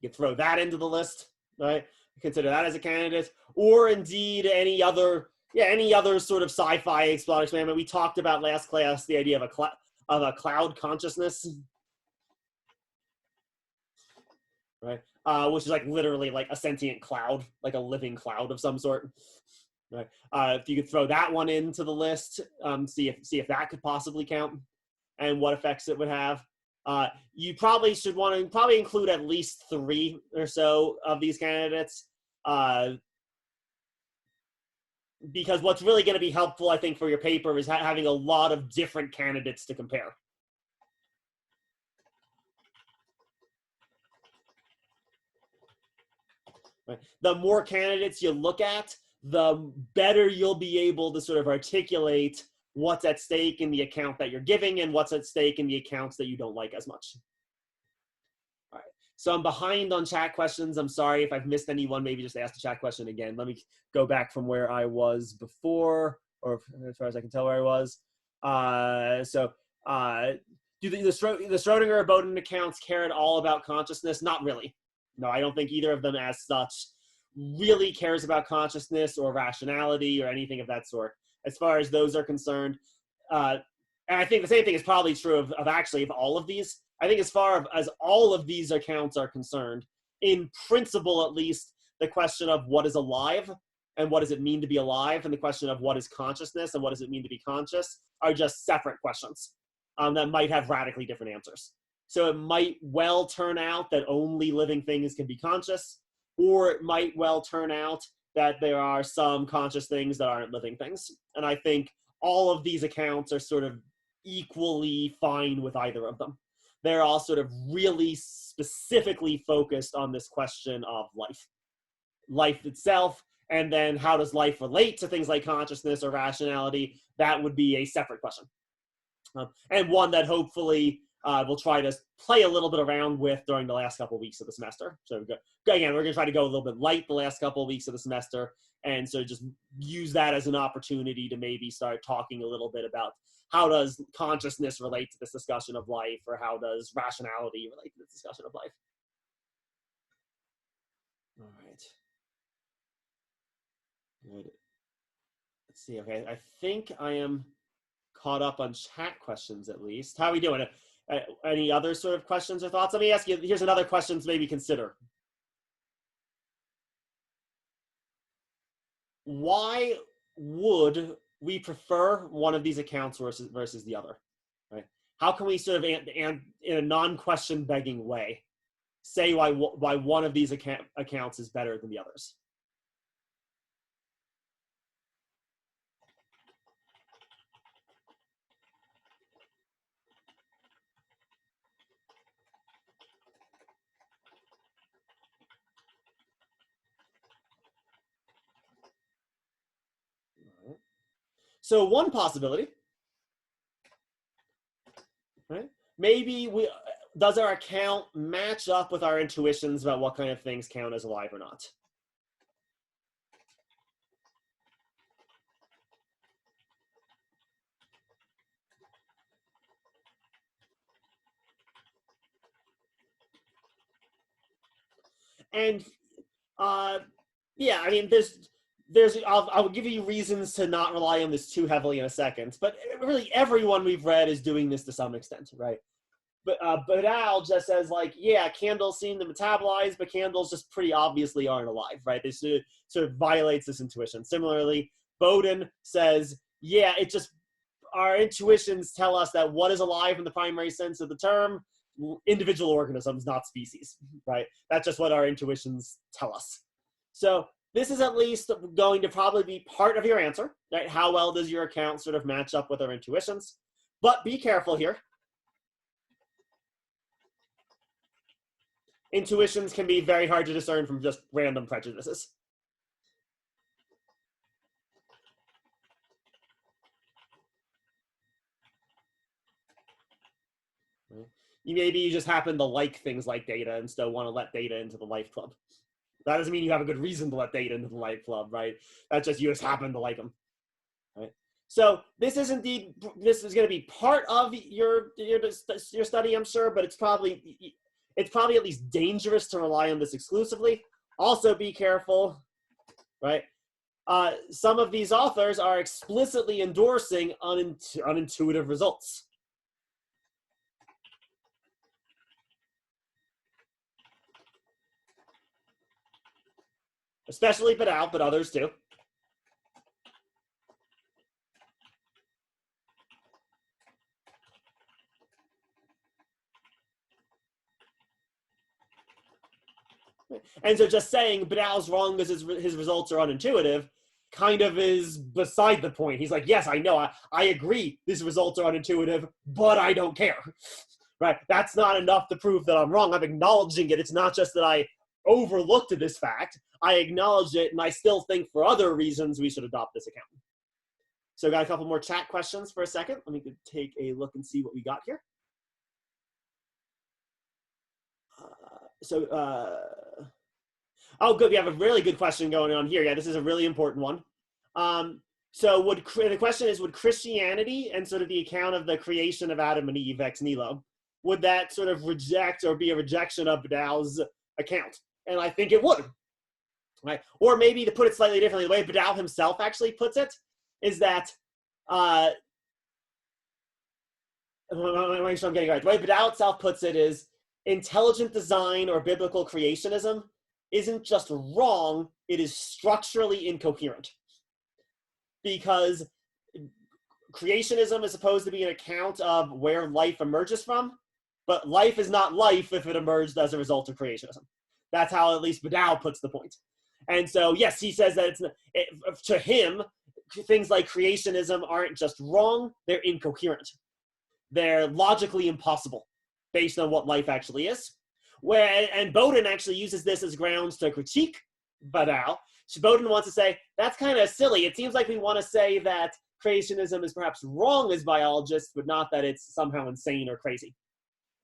You could throw that into the list, right? Consider that as a candidate, or indeed any other sort of sci-fi experiment. We talked about last class the idea of a cloud consciousness, right? Which is like literally like a sentient cloud, like a living cloud of some sort. Right. If you could throw that one into the list, see if that could possibly count, and what effects it would have. You probably should want to include at least 3 or so of these candidates, because what's really going to be helpful, I think, for your paper is having a lot of different candidates to compare. Right. The more candidates you look at, the better you'll be able to sort of articulate what's at stake in the account that you're giving and what's at stake in the accounts that you don't like as much. All right. So I'm behind on chat questions. I'm sorry if I've missed anyone. Maybe just ask the chat question again. Let me go back from where I was before, or as far as I can tell where I was. Do the Schrodinger or Bowden accounts care at all about consciousness? Not really. No, I don't think either of them as such really cares about consciousness or rationality or anything of that sort, as far as those are concerned. And I think the same thing is probably true of all of these. I think as far as all of these accounts are concerned, in principle at least, the question of what is alive and what does it mean to be alive, and the question of what is consciousness and what does it mean to be conscious, are just separate questions that might have radically different answers. So it might well turn out that only living things can be conscious, or it might well turn out that there are some conscious things that aren't living things. And I think all of these accounts are sort of equally fine with either of them. They're all sort of really specifically focused on this question of life itself, and then how does life relate to things like consciousness or rationality? That would be a separate question. And one that hopefully we'll try to play a little bit around with during the last couple of weeks of the semester. So again, we're going to try to go a little bit light the last couple of weeks of the semester, and so just use that as an opportunity to maybe start talking a little bit about how does consciousness relate to this discussion of life, or how does rationality relate to this discussion of life. All right. Good. Let's see. Okay, I think I am caught up on chat questions at least. How are we doing? Any other sort of questions or thoughts? Let me ask you, here's another question to maybe consider. Why would we prefer one of these accounts versus the other, right? How can we sort of, in a non-question begging way, say why one of these accounts is better than the others? So one possibility, right? Maybe does our account match up with our intuitions about what kind of things count as alive or not? And yeah, I mean, I'll give you reasons to not rely on this too heavily in a second, but really everyone we've read is doing this to some extent, right? But Badal just says, like, yeah, candles seem to metabolize, but candles just pretty obviously aren't alive, right? This sort of violates this intuition. Similarly, Bowden says, yeah, it just, our intuitions tell us that what is alive in the primary sense of the term, individual organisms, not species, right? That's just what our intuitions tell us. So this is at least going to probably be part of your answer, right? How well does your account sort of match up with our intuitions? But be careful here. Intuitions can be very hard to discern from just random prejudices. Maybe you just happen to like things like data and still want to let data into the Life Club. That doesn't mean you have a good reason to let data into the Life Club, right? That's just you just happen to like them, right? So this is going to be part of your study, I'm sure, but it's probably at least dangerous to rely on this exclusively. Also, be careful, right? Some of these authors are explicitly endorsing unintuitive results. Especially Badal, but others too. And so just saying Badal's wrong because his results are unintuitive kind of is beside the point. He's like, yes, I know, I agree these results are unintuitive, but I don't care, right? That's not enough to prove that I'm wrong. I'm acknowledging it. It's not just that I overlooked this fact. I acknowledge it, and I still think for other reasons we should adopt this account. So I got a couple more chat questions for a second. Let me take a look and see what we got here. Oh, good. We have a really good question going on here. Yeah, this is a really important one. So the question is, would Christianity and sort of the account of the creation of Adam and Eve ex nihilo, would that sort of reject or be a rejection of Badal's account? And I think it would. Right? Or maybe to put it slightly differently, the way Badal himself actually puts it is that, make sure I'm getting it right. The way Badal itself puts it is, intelligent design or biblical creationism isn't just wrong, it is structurally incoherent. Because creationism is supposed to be an account of where life emerges from, but life is not life if it emerged as a result of creationism. That's how at least Badal puts the point. And so, yes, he says that to him, things like creationism aren't just wrong, they're incoherent. They're logically impossible based on what life actually is. And Bowden actually uses this as grounds to critique Badal. So Bowden wants to say, that's kind of silly. It seems like we want to say that creationism is perhaps wrong as biologists, but not that it's somehow insane or crazy.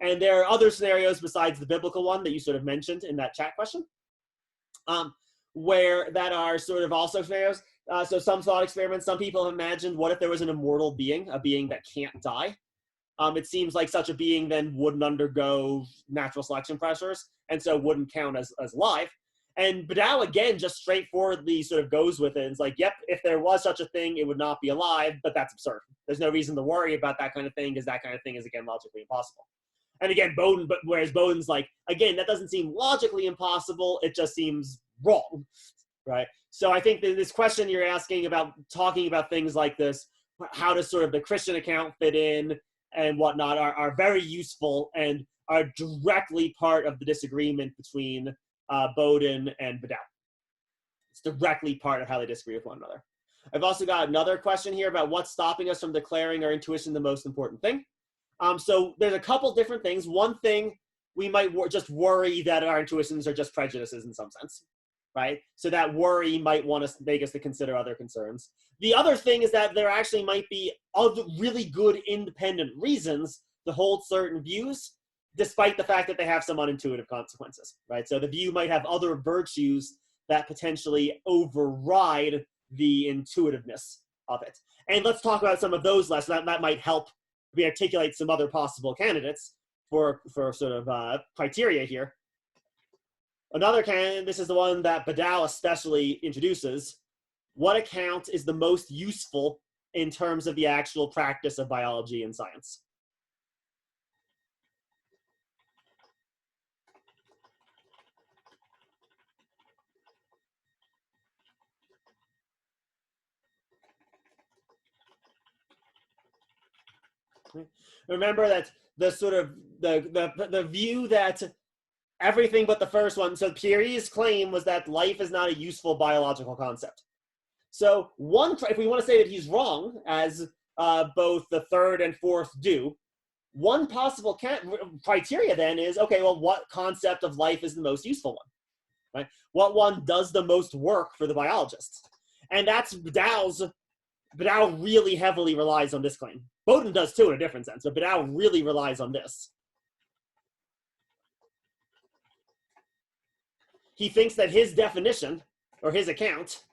And there are other scenarios besides the biblical one that you sort of mentioned in that chat question, where that are sort of also scenarios. So some thought experiments, some people have imagined, what if there was an immortal being, a being that can't die? It seems like such a being then wouldn't undergo natural selection pressures, and so wouldn't count as live. And Badal, again, just straightforwardly sort of goes with it. It's like, yep, if there was such a thing, it would not be alive, but that's absurd. There's no reason to worry about that kind of thing, because that kind of thing is, again, logically impossible. And again, Bowden, but whereas Bowden's like, again, that doesn't seem logically impossible, it just seems wrong, right? So I think that this question you're asking about, talking about things like this, how does sort of the Christian account fit in and whatnot, are very useful and are directly part of the disagreement between Bowden and Badal. It's directly part of how they disagree with one another. I've also got another question here about what's stopping us from declaring our intuition the most important thing. So there's a couple different things. One thing, we might just worry that our intuitions are just prejudices in some sense, right? So that worry might want to make us to consider other concerns. The other thing is that there actually might be other really good independent reasons to hold certain views, despite the fact that they have some unintuitive consequences, right? So the view might have other virtues that potentially override the intuitiveness of it. And let's talk about some of those less. That might help me articulate some other possible candidates for sort of criteria here. Another candidate, this is the one that Badal especially introduces. What account is the most useful in terms of the actual practice of biology and science? Remember that the sort of the view that everything but the first one, so Pierre's claim was that life is not a useful biological concept. So if we want to say that he's wrong, as both the third and fourth do, one possible criteria then is, okay, well, what concept of life is the most useful one, right? What one does the most work for the biologist? And that's Badal really heavily relies on this claim. Bowden does too in a different sense, but Badal really relies on this. He thinks that his definition, or his account,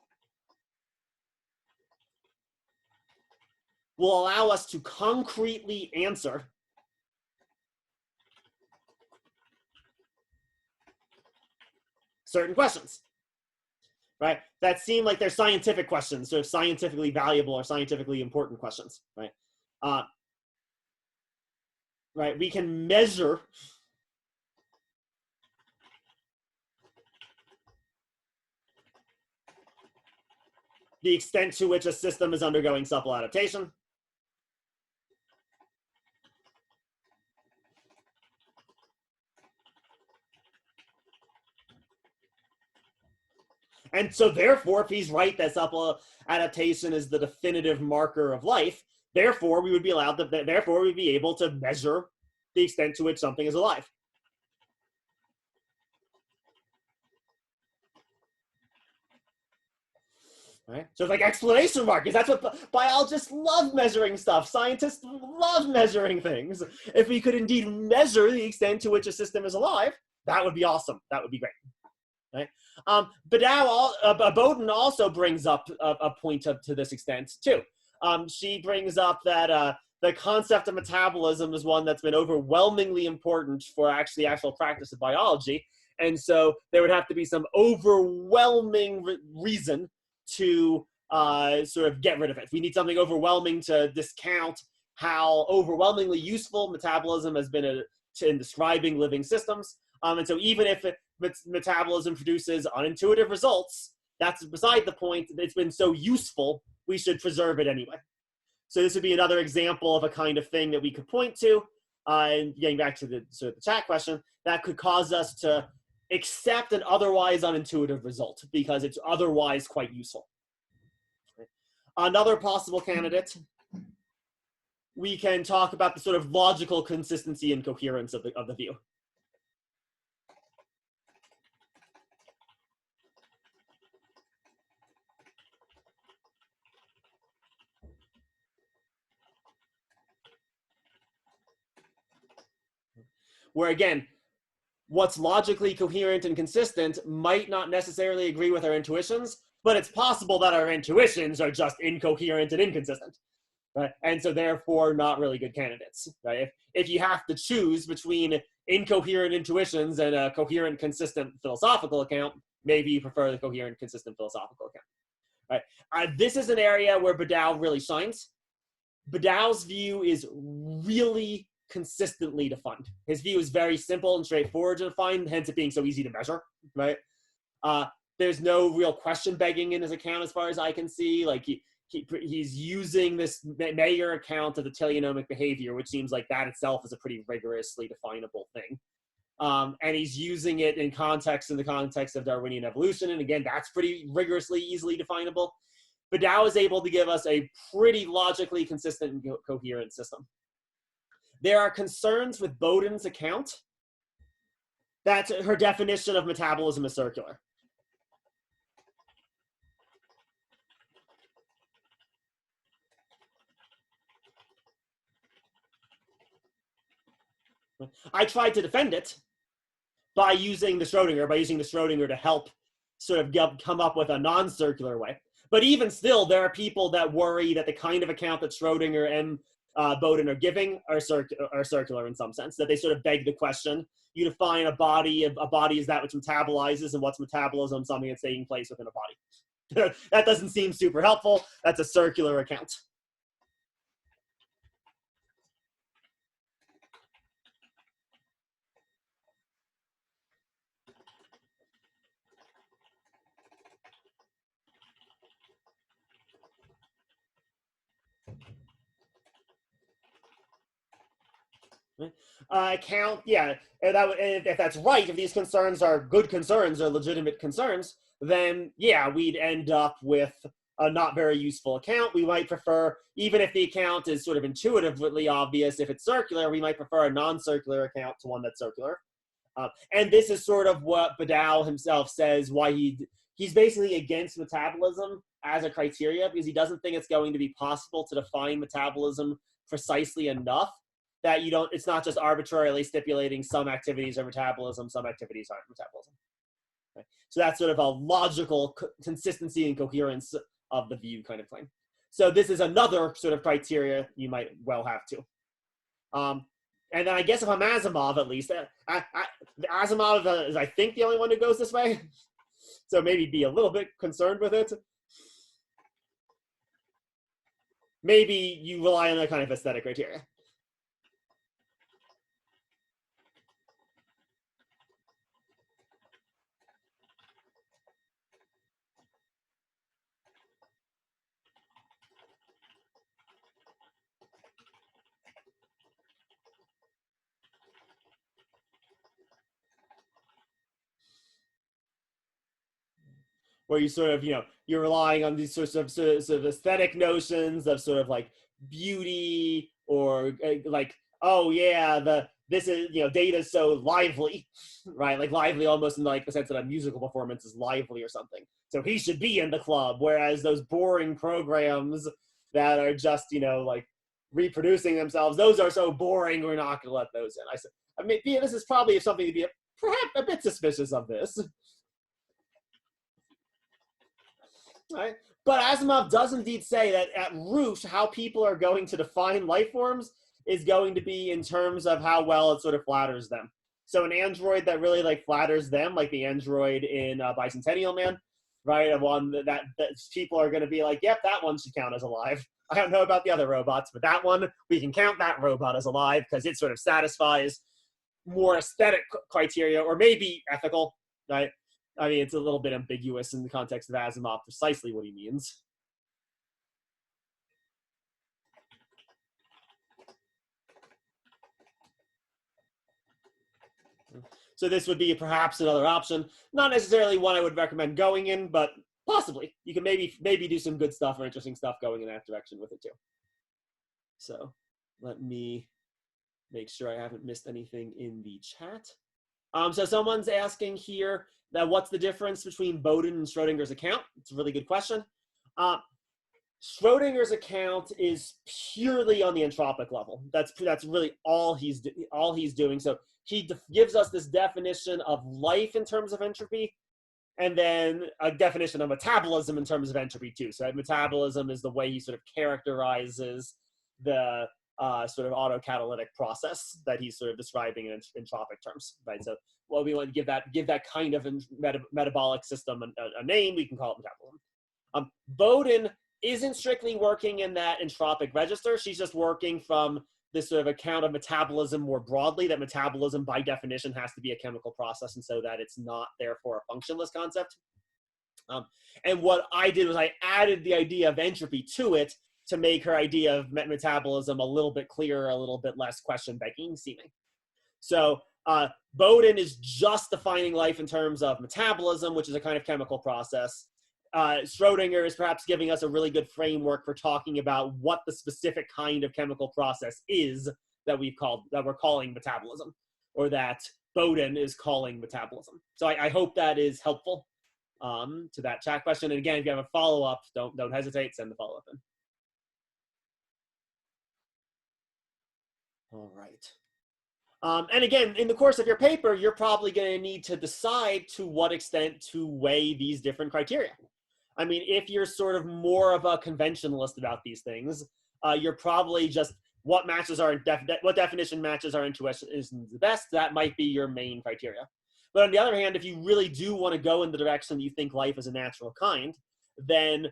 will allow us to concretely answer certain questions, right? That seem like they're scientific questions, sort of scientifically valuable or scientifically important questions, right? Right, we can measure the extent to which a system is undergoing supple adaptation. And so therefore, if he's right that supple adaptation is the definitive marker of life, therefore we would be able to measure the extent to which something is alive. Right? So it's like exclamation mark, because that's what biologists love, measuring stuff. Scientists love measuring things. If we could indeed measure the extent to which a system is alive, that would be awesome. That would be great. Right? Bowden also brings up a point to this extent too. She brings up that the concept of metabolism is one that's been overwhelmingly important for the actual practice of biology, and so there would have to be some overwhelming reason to sort of get rid of it. We need something overwhelming to discount how overwhelmingly useful metabolism has been in describing living systems. And so even if metabolism produces unintuitive results, that's beside the point. It's been so useful, we should preserve it anyway. So this would be another example of a kind of thing that we could point to, and getting back to the chat question, that could cause us to accept an otherwise unintuitive result because it's otherwise quite useful. Another possible candidate, we can talk about the sort of logical consistency and coherence of the view. Where again, what's logically coherent and consistent might not necessarily agree with our intuitions, but it's possible that our intuitions are just incoherent and inconsistent, right? And so therefore not really good candidates, right? If you have to choose between incoherent intuitions and a coherent, consistent philosophical account, maybe you prefer the coherent, consistent philosophical account. This is an area where Badal really shines. Badal's view is really consistently defined. His view is very simple and straightforward to define, hence it being so easy to measure, right? There's no real question begging in his account as far as I can see. Like he's using this Mayer account of the teleonomic behavior, which seems like that itself is a pretty rigorously definable thing. And he's using it in the context of Darwinian evolution. And again, that's pretty rigorously, easily definable. Badal is able to give us a pretty logically consistent and coherent system. There are concerns with Boden's account that her definition of metabolism is circular. I tried to defend it by using the Schrodinger to help sort of come up with a non-circular way. But even still, there are people that worry that the kind of account that Schrodinger and Boden are giving are circular in some sense, that they sort of beg the question. You define a body is that which metabolizes, and what's metabolism? Something that's taking place within a body. That doesn't seem super helpful. That's a circular account. If that's right, if these concerns are good concerns or legitimate concerns, then yeah, we'd end up with a not very useful account. We might prefer, even if the account is sort of intuitively obvious, if it's circular, we might prefer a non-circular account to one that's circular. And this is sort of what Badal himself says why he's basically against metabolism as a criteria, because he doesn't think it's going to be possible to define metabolism precisely enough that it's not just arbitrarily stipulating some activities are metabolism, some activities aren't metabolism. Okay? So that's sort of a logical consistency and coherence of the view kind of claim. So this is another sort of criteria you might well have too. And then I guess if I'm Asimov, at least, Asimov is, I think, the only one who goes this way. So maybe be a little bit concerned with it. Maybe you rely on that kind of aesthetic criteria. Where you sort of, you're relying on these sorts of aesthetic notions of sort of like beauty or like, oh yeah, this is, data is so lively, right? Like lively almost in like the sense that a musical performance is lively or something. So he should be in the club. Whereas those boring programs that are just, like reproducing themselves, those are so boring, we're not going to let those in. I mean, this is probably something to be perhaps a bit suspicious of this. Right? But Asimov does indeed say that at root, how people are going to define life forms is going to be in terms of how well it sort of flatters them. So an android that really like flatters them, like the android in Bicentennial Man, right? And one that people are going to be like, yep, that one should count as alive. I don't know about the other robots, but that one, we can count that robot as alive because it sort of satisfies more aesthetic criteria or maybe ethical, right? I mean, it's a little bit ambiguous in the context of Asimov precisely what he means. So this would be perhaps another option. Not necessarily one I would recommend going in, but possibly. You can maybe do some good stuff or interesting stuff going in that direction with it too. So let me make sure I haven't missed anything in the chat. So someone's asking here that what's the difference between Boden and Schrodinger's account? It's a really good question. Schrodinger's account is purely on the entropic level. That's really all he's doing. So he gives us this definition of life in terms of entropy, and then a definition of metabolism in terms of entropy too. So metabolism is the way he sort of characterizes the sort of autocatalytic process that he's sort of describing in entropic terms, right? So well, we want to give that kind of metabolic system a name. We can call it metabolism. Boden isn't strictly working in that entropic register. She's just working from this sort of account of metabolism more broadly, that metabolism by definition has to be a chemical process, and so that it's not therefore a functionless concept. And what I did was I added the idea of entropy to it to make her idea of metabolism a little bit clearer, a little bit less question-begging seeming. So Boden is just defining life in terms of metabolism, which is a kind of chemical process. Schrodinger is perhaps giving us a really good framework for talking about what the specific kind of chemical process is that we're calling metabolism, or that Boden is calling metabolism. So I hope that is helpful to that chat question. And again, if you have a follow-up, don't hesitate, send the follow-up in. All right. And again, in the course of your paper, you're probably going to need to decide to what extent to weigh these different criteria. I mean, if you're sort of more of a conventionalist about these things, you're probably just what definition matches our intuition is the best. That might be your main criteria. But on the other hand, if you really do want to go in the direction that you think life is a natural kind, then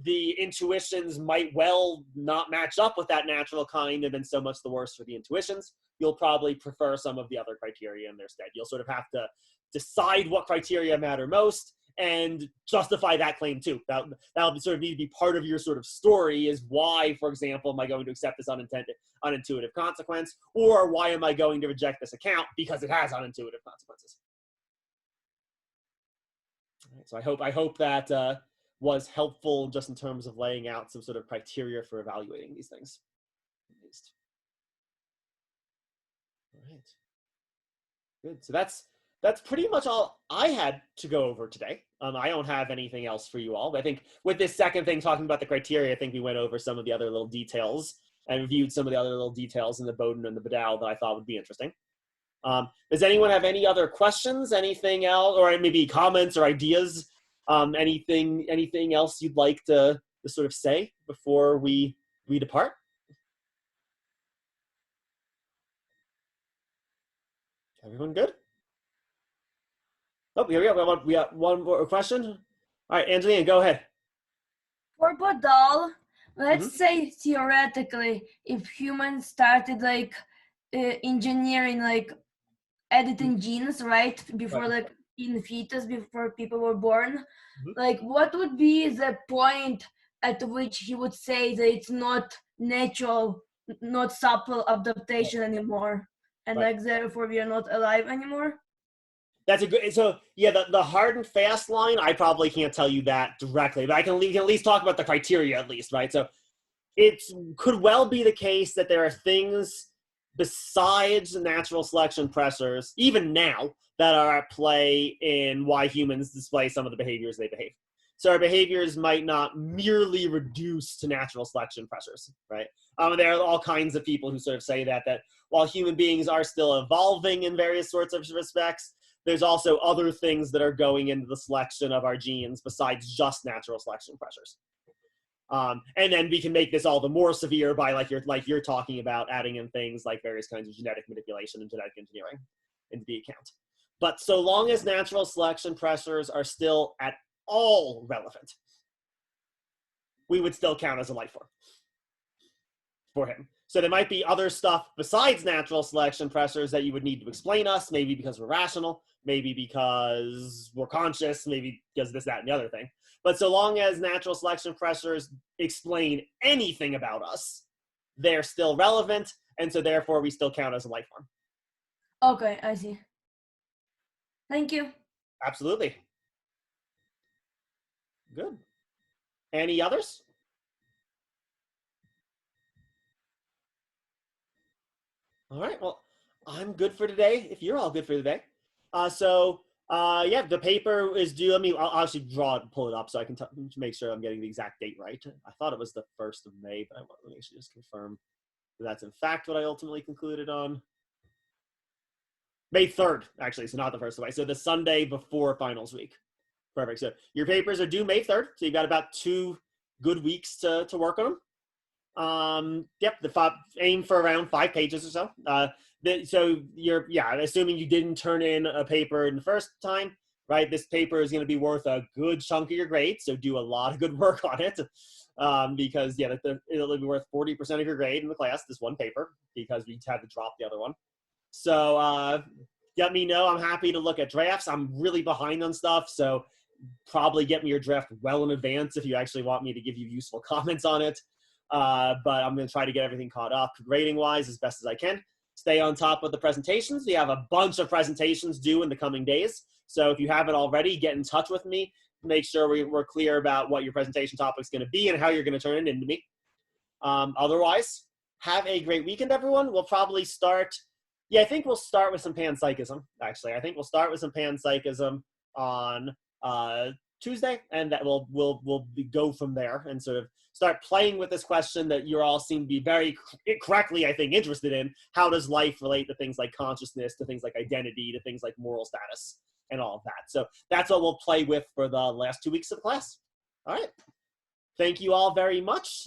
the intuitions might well not match up with that natural kind, and then so much the worse for the intuitions. You'll probably prefer some of the other criteria in their stead. You'll sort of have to decide what criteria matter most and justify that claim too. That'll sort of need to be part of your sort of story, is why, for example, am I going to accept this unintuitive consequence, or why am I going to reject this account because it has unintuitive consequences. So I hope that was helpful just in terms of laying out some sort of criteria for evaluating these things, at least. All right. Good. So that's pretty much all I had to go over today. I don't have anything else for you all. But I think with this second thing, talking about the criteria, I think we went over some of the other little details and reviewed some of the other little details in the Boden and the Badal that I thought would be interesting. Does anyone have any other questions, anything else, or maybe comments or ideas? Anything else you'd like to sort of say before we depart? Everyone good? Oh, here we go. We got one more question. All right, Angelina, go ahead. For Badal, let's say theoretically, if humans started like engineering, like editing genes, right, before like in fetus, before people were born, like what would be the point at which he would say that it's not natural, not supple adaptation anymore, and like therefore we are not alive anymore? That's a good, so yeah, the hard and fast line, I probably can't tell you that directly, but we can at least talk about the criteria at least, right? So it could well be the case that there are things besides natural selection pressures, even now, that are at play in why humans display some of the behaviors they behave. So our behaviors might not merely reduce to natural selection pressures, right? There are all kinds of people who sort of say that while human beings are still evolving in various sorts of respects, there's also other things that are going into the selection of our genes besides just natural selection pressures. And then we can make this all the more severe by, like you're talking about, adding in things like various kinds of genetic manipulation and genetic engineering into the account. But so long as natural selection pressures are still at all relevant, we would still count as a life form for him. So there might be other stuff besides natural selection pressures that you would need to explain us, maybe because we're rational, maybe because we're conscious, maybe because this, that, and the other thing. But so long as natural selection pressures explain anything about us, they're still relevant, and so therefore we still count as a life form. Okay, I see. Thank you. Absolutely. Good. Any others? All right, well, I'm good for today, if you're all good for today. Yeah, the paper is due. I mean, I'll actually pull it up so I can make sure I'm getting the exact date right. I thought it was the 1st of May, but I want to actually just confirm that that's in fact what I ultimately concluded on. May 3rd, actually, so not the 1st of May. So the Sunday before finals week. Perfect. So your papers are due May 3rd, so you've got about 2 good weeks to work on them. Yep, aim for around 5 pages or so. So you're, assuming you didn't turn in a paper in the first time, right? This paper is going to be worth a good chunk of your grade, so do a lot of good work on it. Because it'll be worth 40% of your grade in the class, this one paper, because we had to drop the other one. So let me know. I'm happy to look at drafts. I'm really behind on stuff, so probably get me your draft well in advance if you actually want me to give you useful comments on it. But I'm going to try to get everything caught up grading-wise as best as I can. Stay on top of the presentations. We have a bunch of presentations due in the coming days. So if you haven't already, get in touch with me. Make sure we're clear about what your presentation topic is going to be and how you're going to turn it into me. Otherwise, have a great weekend, everyone. We'll probably start, I think we'll start with some panpsychism, actually. I think we'll start with some panpsychism on Tuesday, and that we'll go from there and sort of start playing with this question that you all seem to be very correctly, I think, interested in. How does life relate to things like consciousness, to things like identity, to things like moral status, and all of that? So that's what we'll play with for the last 2 weeks of the class. All right. Thank you all very much.